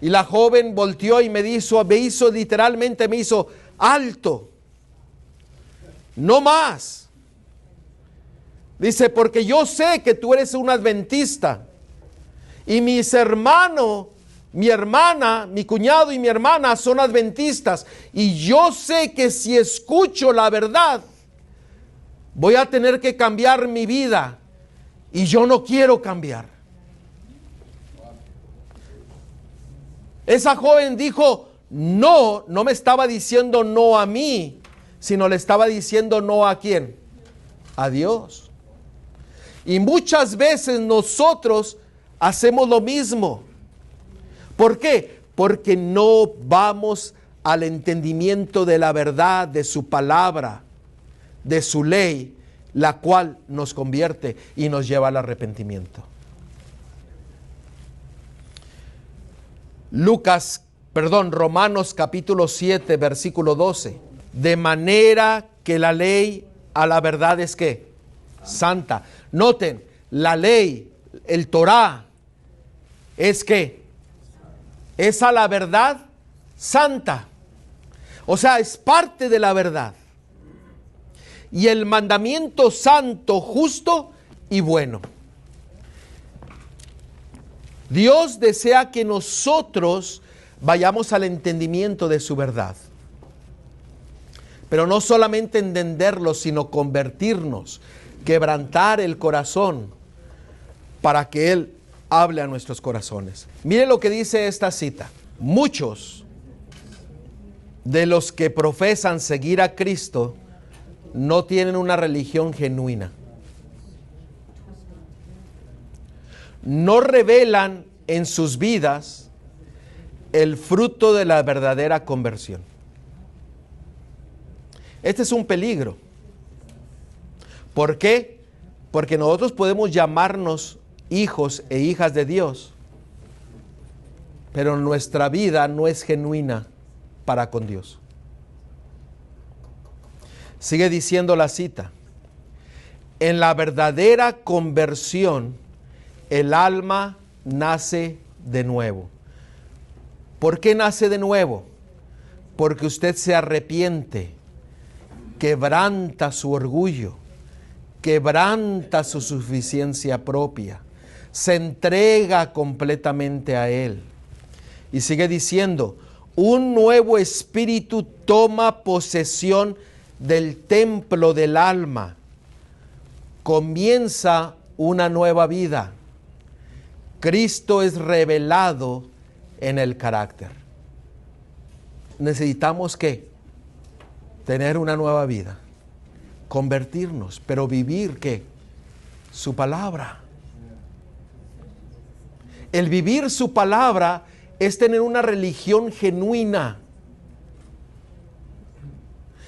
y la joven volteó y me hizo alto, no más. Dice, porque yo sé que tú eres un adventista y mis hermanos, mi hermana, mi cuñado y mi hermana son adventistas, y yo sé que si escucho la verdad voy a tener que cambiar mi vida, y yo no quiero cambiar. Esa joven dijo, no me estaba diciendo no a mí, sino le estaba diciendo no a ¿quién? A Dios. Y muchas veces nosotros hacemos lo mismo. ¿Por qué? Porque no vamos al entendimiento de la verdad, de su palabra, de su ley, la cual nos convierte y nos lleva al arrepentimiento. Romanos capítulo 7, versículo 12. De manera que la ley a la verdad es ¿qué? Santa. Noten, la ley, el Torá, es ¿qué? Es a la verdad santa. O sea, es parte de la verdad. Y el mandamiento santo, justo y bueno. Dios desea que nosotros vayamos al entendimiento de su verdad. Pero no solamente entenderlo, sino convertirnos, quebrantar el corazón para que Él hable a nuestros corazones. Mire lo que dice esta cita. Muchos de los que profesan seguir a Cristo no tienen una religión genuina. No revelan en sus vidas el fruto de la verdadera conversión. Este es un peligro. ¿Por qué? Porque nosotros podemos llamarnos hijos e hijas de Dios, pero nuestra vida no es genuina para con Dios. Sigue diciendo la cita. En la verdadera conversión, el alma nace de nuevo. ¿Por qué nace de nuevo? Porque usted se arrepiente, quebranta su orgullo, quebranta su suficiencia propia, se entrega completamente a Él. Y sigue diciendo, un nuevo espíritu toma posesión del templo del alma. Comienza una nueva vida. Cristo es revelado en el carácter. Necesitamos ¿qué? Tener una nueva vida, convertirnos, pero vivir ¿qué? Su palabra. El vivir su palabra es tener una religión genuina.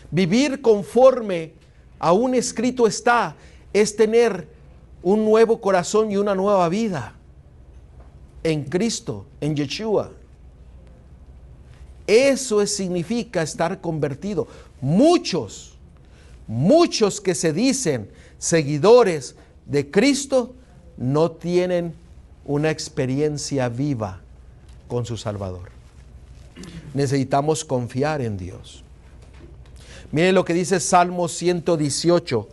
Vivir conforme a un escrito está, es tener un nuevo corazón y una nueva vida en Cristo, en Yeshua. Eso significa estar convertido. Muchos que se dicen seguidores de Cristo no tienen una experiencia viva con su Salvador. Necesitamos confiar en Dios. Miren lo que dice Salmo 118,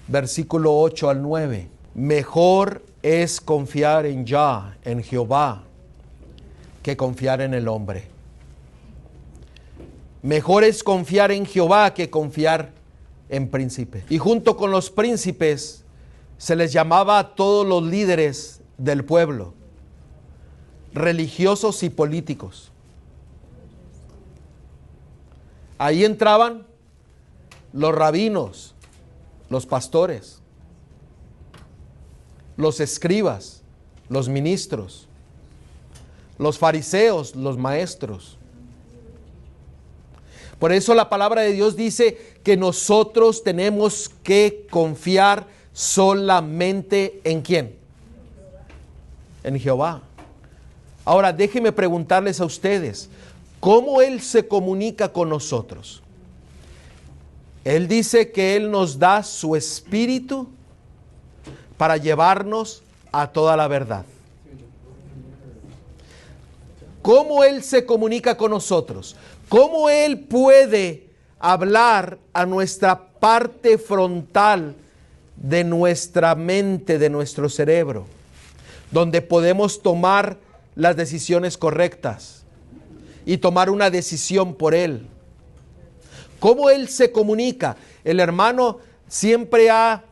versículo 8 al 9. Mejor es confiar en Yah, en Jehová, que confiar en el hombre. Mejor es confiar en Jehová que confiar en príncipes. Y junto con los príncipes se les llamaba a todos los líderes del pueblo, religiosos y políticos. Ahí entraban los rabinos, los pastores, los escribas, los ministros, los fariseos, los maestros. Por eso la palabra de Dios dice que nosotros tenemos que confiar solamente ¿en quién? En Jehová. Ahora déjenme preguntarles a ustedes, ¿cómo Él se comunica con nosotros? Él dice que Él nos da su espíritu para llevarnos a toda la verdad. ¿Cómo Él se comunica con nosotros? ¿Cómo Él puede hablar a nuestra parte frontal de nuestra mente, de nuestro cerebro, donde podemos tomar las decisiones correctas y tomar una decisión por Él? ¿Cómo Él se comunica? El hermano siempre ha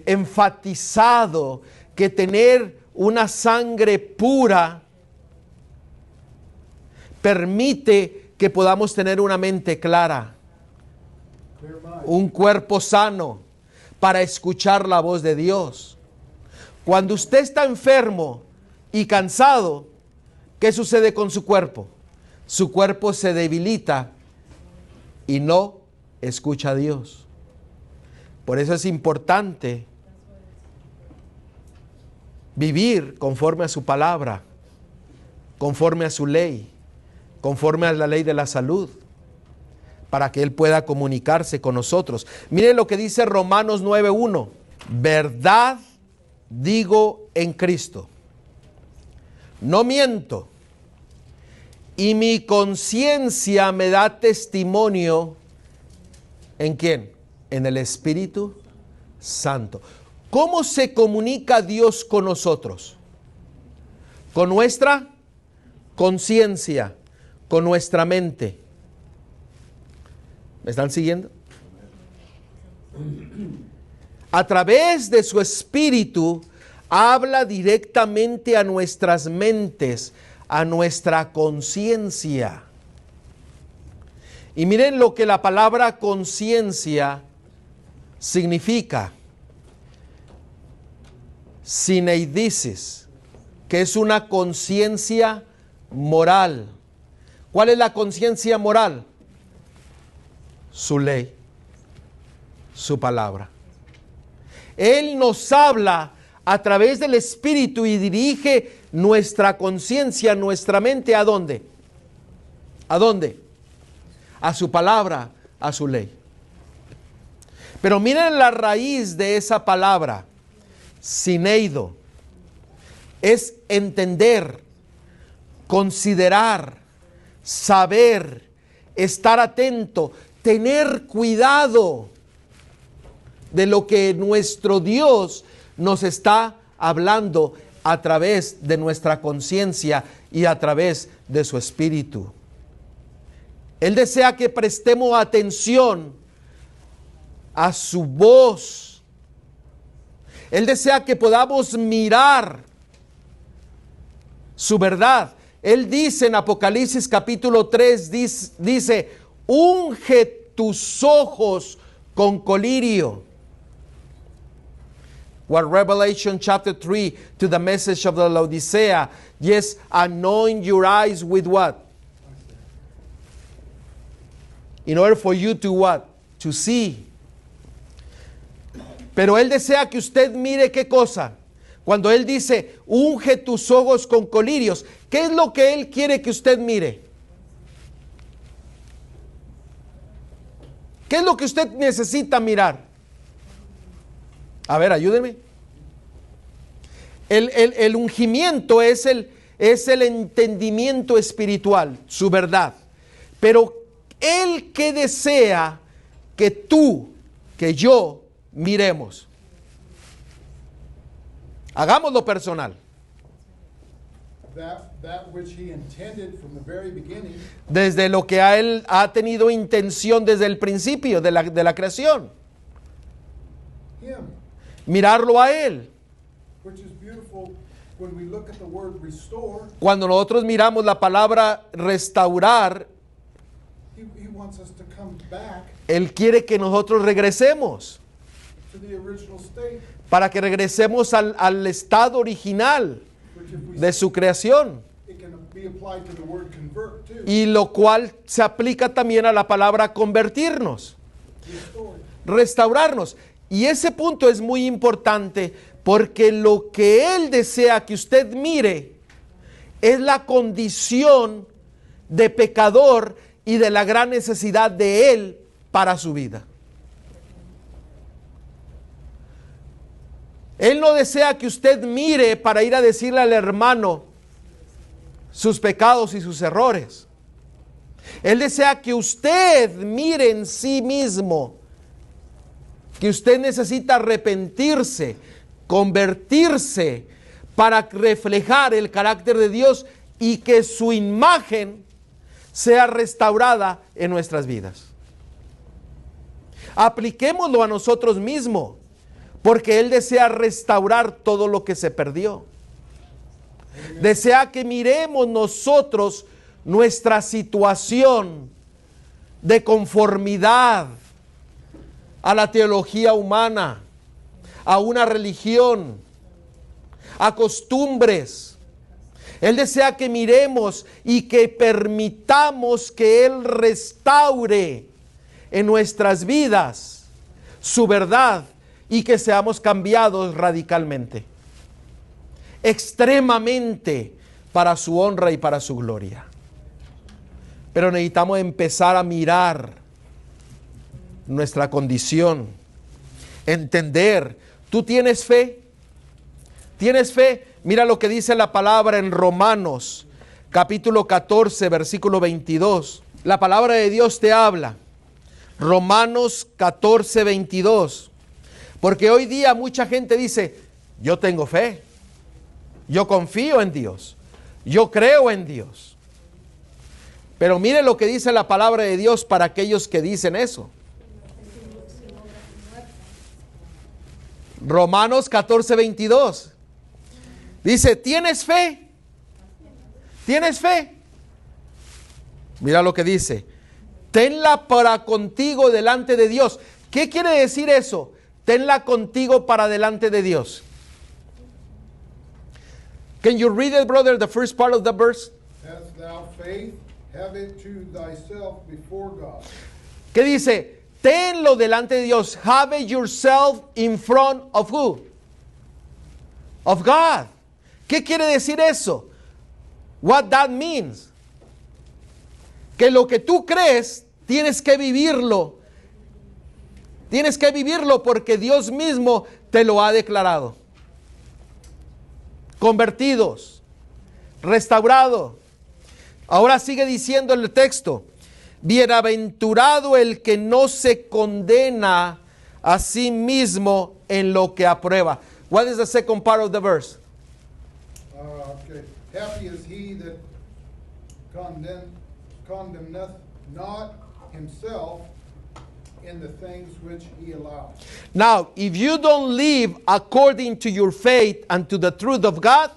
enfatizado que tener una sangre pura permite que podamos tener una mente clara, un cuerpo sano para escuchar la voz de Dios. Cuando usted está enfermo y cansado, ¿qué sucede con su cuerpo? Su cuerpo se debilita y no escucha a Dios. Por eso es importante vivir conforme a su palabra, conforme a su ley, conforme a la ley de la salud, para que Él pueda comunicarse con nosotros. Miren lo que dice Romanos 9:1. Verdad digo en Cristo, no miento, y mi conciencia me da testimonio. ¿En quién? En el Espíritu Santo. ¿Cómo se comunica Dios con nosotros? Con nuestra conciencia, con nuestra mente. ¿Me están siguiendo? A través de su Espíritu habla directamente a nuestras mentes, a nuestra conciencia. Y miren lo que la palabra conciencia significa. Sineidisis, que es una conciencia moral. ¿Cuál es la conciencia moral? Su ley, su palabra. Él nos habla a través del Espíritu y dirige nuestra conciencia, nuestra mente, ¿a dónde? ¿A dónde? A su palabra, a su ley. Pero miren la raíz de esa palabra, sineido. es entender, considerar, saber, estar atento, tener cuidado de lo que nuestro Dios nos está hablando a través de nuestra conciencia y a través de su Espíritu. Él desea que prestemos atención a su voz. Él desea que podamos mirar su verdad. Él dice en Apocalipsis capítulo 3, dice, unge tus ojos con colirio. What Revelation chapter 3 to the message of the Laodicea, yes, anoint your eyes with what? In order for you to what? To see. Pero Él desea que usted mire qué cosa. Cuando Él dice, unge tus ojos con colirios, ¿qué es lo que Él quiere que usted mire? ¿Qué es lo que usted necesita mirar? A ver, ayúdeme. El ungimiento es el entendimiento espiritual, su verdad. Pero Él que desea que tú, que yo, miremos. Hagámoslo personal. That which he intended from the very beginning, Desde lo que Él ha tenido intención desde el principio de la creación. him, Mirarlo a Él. which is beautiful when we look at the word restore. Cuando nosotros miramos la palabra restaurar, He wants us to come back Él quiere que nosotros regresemos. to the original state, Para que regresemos al estado original which if we de su creación. it can be applied to the word convert too. Y lo cual se aplica también a la palabra convertirnos, Restore. restaurarnos. Y ese punto es muy importante porque lo que Él desea que usted mire es la condición de pecador y de la gran necesidad de Él para su vida. Él no desea que usted mire para ir a decirle al hermano sus pecados y sus errores. Él desea que usted mire en sí mismo que usted necesita arrepentirse, convertirse para reflejar el carácter de Dios y que su imagen sea restaurada en nuestras vidas. Apliquémoslo a nosotros mismos, porque Él desea restaurar todo lo que se perdió. Desea que miremos nosotros nuestra situación de conformidad a la teología humana, a una religión, a costumbres. Él desea que miremos y que permitamos que Él restaure en nuestras vidas su verdad y que seamos cambiados radicalmente, extremadamente, para su honra y para su gloria. Pero necesitamos empezar a mirar nuestra condición, entender. ¿Tú tienes fe? ¿Tienes fe? Mira lo que dice la palabra en Romanos, capítulo 14, versículo 22. La palabra de Dios te habla. Romanos 14, 22. Porque hoy día mucha gente dice, yo tengo fe, yo confío en Dios, yo creo en Dios. Pero mire lo que dice la palabra de Dios para aquellos que dicen eso. Romanos 14, 22. Dice, ¿tienes fe? ¿Tienes fe? Mira lo que dice. Tenla para contigo delante de Dios. ¿Qué quiere decir eso? Tenla contigo para delante de Dios. Can you read it, brother, the first part of the verse? Hast thou faith, have it to thyself before God. ¿Qué dice? Tenlo delante de Dios. Have it yourself in front of who? Of God. ¿Qué quiere decir eso? What that means. Que lo que tú crees, tienes que vivirlo. Tienes que vivirlo porque Dios mismo te lo ha declarado. convertidos, restaurados. Ahora sigue diciendo el texto, bienaventurado el que no se condena a sí mismo en lo que aprueba. What is the second part of the verse? Okay. Happy is he that condemneth not himself in the things which he allows. Now, if you don't live according to your faith and to the truth of God,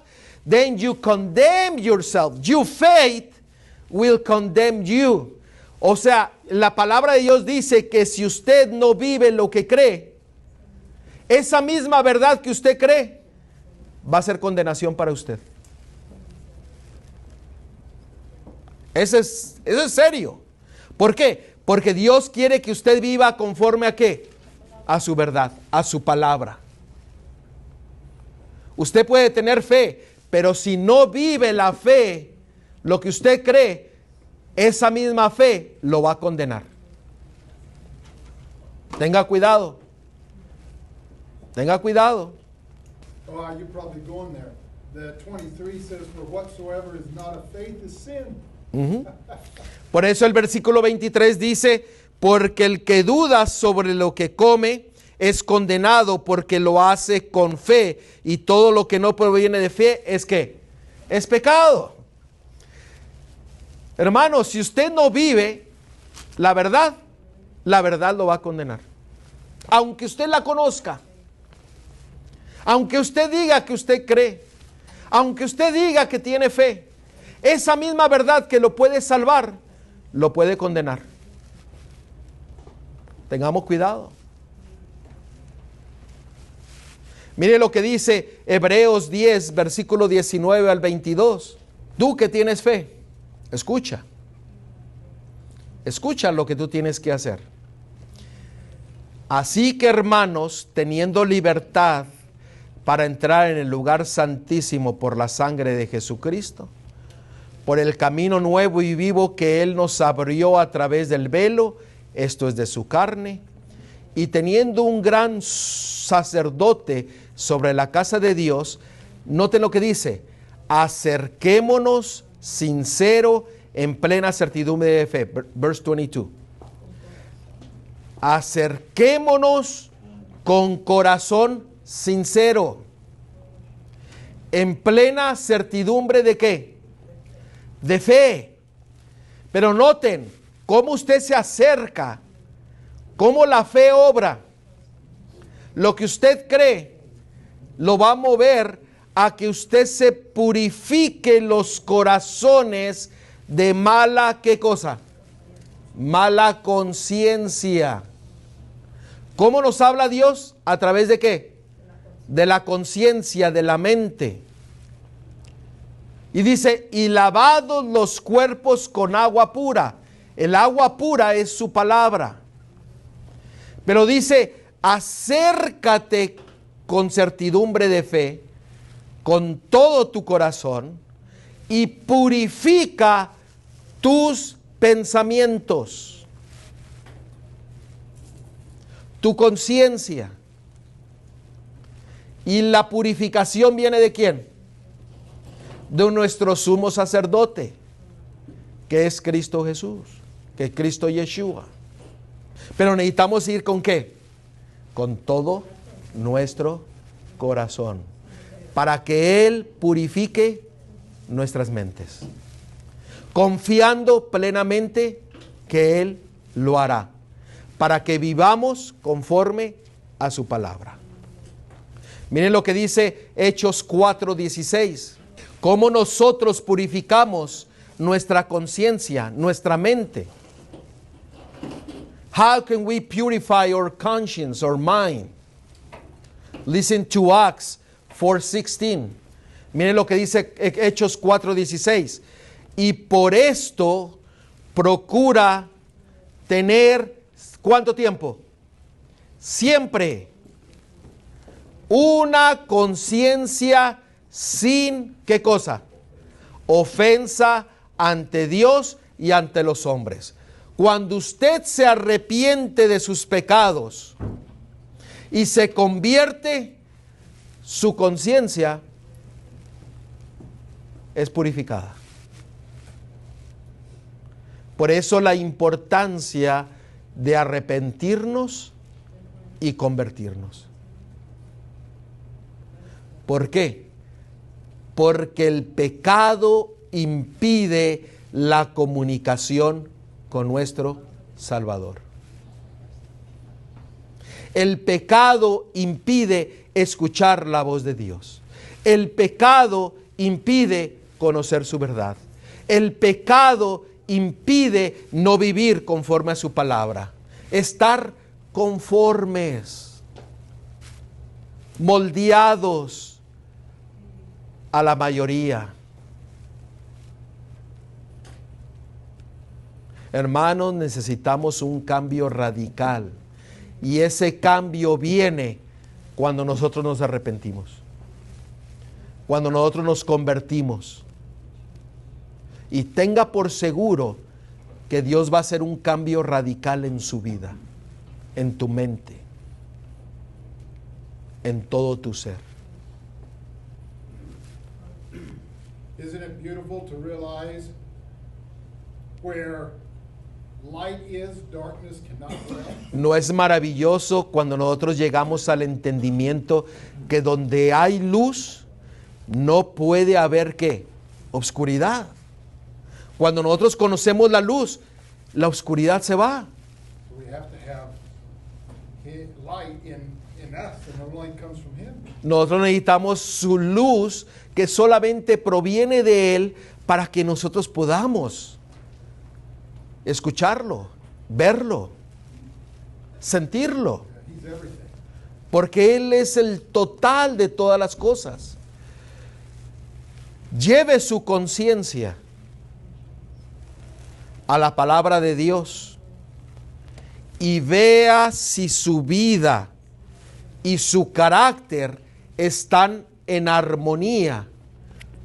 then you condemn yourself. Your faith will condemn you. O sea, la palabra de Dios dice que si usted no vive lo que cree, esa misma verdad que usted cree va a ser condenación para usted. Eso es serio. ¿Por qué? Porque Dios quiere que usted viva conforme a ¿qué? A su verdad, a su palabra. Usted puede tener fe, pero si no vive la fe, lo que usted cree, esa misma fe lo va a condenar. Tenga cuidado. Tenga cuidado. Oh, you're probably going there. The 23 says, for whatsoever is not of faith is sin. Por eso el versículo 23 dice, porque el que duda sobre lo que come es condenado porque lo hace con fe, y todo lo que no proviene de fe es ¿qué? Es pecado. Hermano, si usted no vive la verdad lo va a condenar. Aunque usted la conozca, aunque usted diga que usted cree, aunque usted diga que tiene fe, esa misma verdad que lo puede salvar, lo puede condenar. Tengamos cuidado. Mire lo que dice Hebreos 10, versículo 19 al 22. Tú que tienes fe, escucha. Escucha lo que tú tienes que hacer. Así que, hermanos, teniendo libertad para entrar en el lugar santísimo por la sangre de Jesucristo, por el camino nuevo y vivo que Él nos abrió a través del velo, esto es de su carne, y teniendo un gran sacerdote sobre la casa de Dios, noten lo que dice, acerquémonos sincero en plena certidumbre de fe. Verse 22. Acerquémonos con corazón sincero, en plena certidumbre de ¿qué? De fe. Pero noten cómo usted se acerca, cómo la fe obra. Lo que usted cree lo va a mover a que usted se purifique los corazones de mala, ¿qué cosa? Mala conciencia. ¿Cómo nos habla Dios? ¿A través de qué? De la conciencia, de la mente. Y dice, y lavados los cuerpos con agua pura. El agua pura es su palabra. Pero dice, acércate con certidumbre de fe, con todo tu corazón, y purifica tus pensamientos, tu conciencia. Y la purificación viene ¿de quién? De nuestro sumo sacerdote, que es Cristo Jesús, que es Cristo Yeshua. Pero necesitamos ir ¿con qué? Con todo nuestro corazón, para que Él purifique nuestras mentes, confiando plenamente que Él lo hará, para que vivamos conforme a su palabra. Miren lo que dice Hechos 4:16. Cómo nosotros purificamos nuestra conciencia, nuestra mente. How can we purify our conscience, our mind? Listen to Acts 4:16. Miren lo que dice Hechos 4:16. Y por esto procura tener, ¿cuánto tiempo? Siempre una conciencia sin, ¿qué cosa? Ofensa ante Dios y ante los hombres. Cuando usted se arrepiente de sus pecados y se convierte, su conciencia es purificada. Por eso la importancia de arrepentirnos y convertirnos. ¿Por qué? Porque el pecado impide la comunicación con nuestro Salvador. El pecado impide escuchar la voz de Dios. El pecado impide conocer su verdad. El pecado impide no vivir conforme a su palabra. Estar conformes, moldeados a la mayoría. Hermanos, necesitamos un cambio radical. Y ese cambio viene cuando nosotros nos arrepentimos. Cuando nosotros nos convertimos. Y tenga por seguro que Dios va a hacer un cambio radical en su vida, en tu mente, en todo tu ser. Isn't it beautiful to realize where light is, darkness cannot dwell? ¿No es maravilloso cuando nosotros llegamos al entendimiento que donde hay luz no puede haber ¿qué? Obscuridad. Cuando nosotros conocemos la luz, la oscuridad se va. We have to have light in us, and the light comes from Him. Nosotros necesitamos su luz que solamente proviene de Él para que nosotros podamos escucharlo, verlo, sentirlo. He's everything. Porque Él es el total de todas las cosas. Lleve su conciencia a la palabra de Dios y vea si su vida y su carácter están en armonía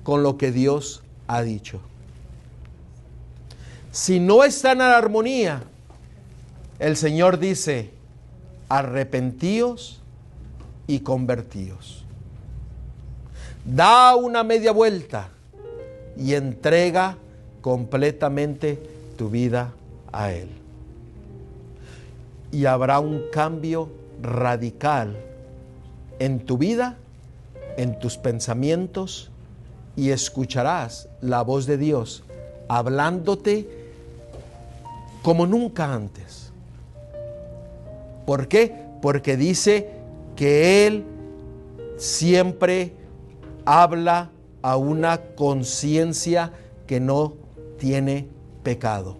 con lo que Dios ha dicho. Si no están en armonía, el Señor dice, arrepentíos y convertíos. Da una media vuelta y entrega completamente tu vida a Él. Y habrá un cambio radical en tu vida, en tus pensamientos, y escucharás la voz de Dios hablándote como nunca antes. ¿Por qué? Porque dice que Él siempre habla a una conciencia que no tiene pecado,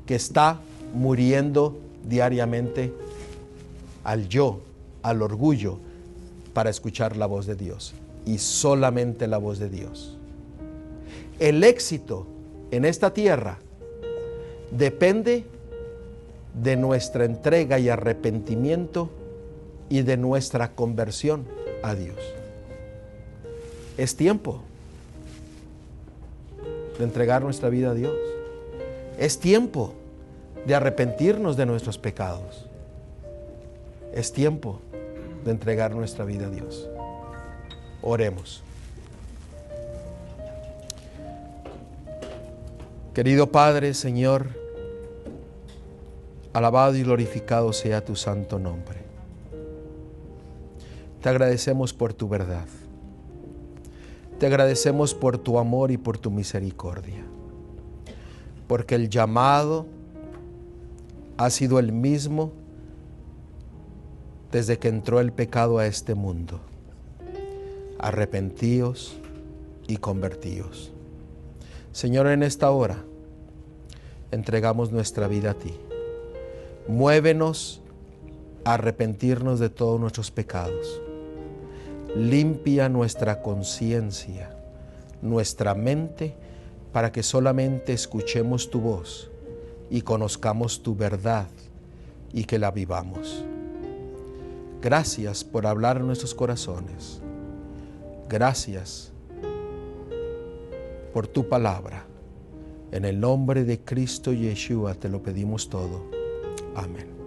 que está muriendo diariamente al yo, al orgullo, para escuchar la voz de Dios y solamente la voz de Dios. El éxito en esta tierra depende de nuestra entrega y arrepentimiento y de nuestra conversión a Dios. Es tiempo de entregar nuestra vida a Dios. Es tiempo de arrepentirnos de nuestros pecados. Es tiempo de entregar nuestra vida a Dios. Oremos. Querido Padre, Señor, alabado y glorificado sea tu santo nombre. Te agradecemos por tu verdad. Te agradecemos por tu amor y por tu misericordia. Porque el llamado ha sido el mismo desde que entró el pecado a este mundo. Arrepentíos y convertíos. Señor, en esta hora entregamos nuestra vida a ti. Muévenos a arrepentirnos de todos nuestros pecados. Limpia nuestra conciencia, nuestra mente, para que solamente escuchemos tu voz y conozcamos tu verdad y que la vivamos. Gracias por hablar en nuestros corazones. Gracias por tu palabra. En el nombre de Cristo Yeshua te lo pedimos todo. Amén.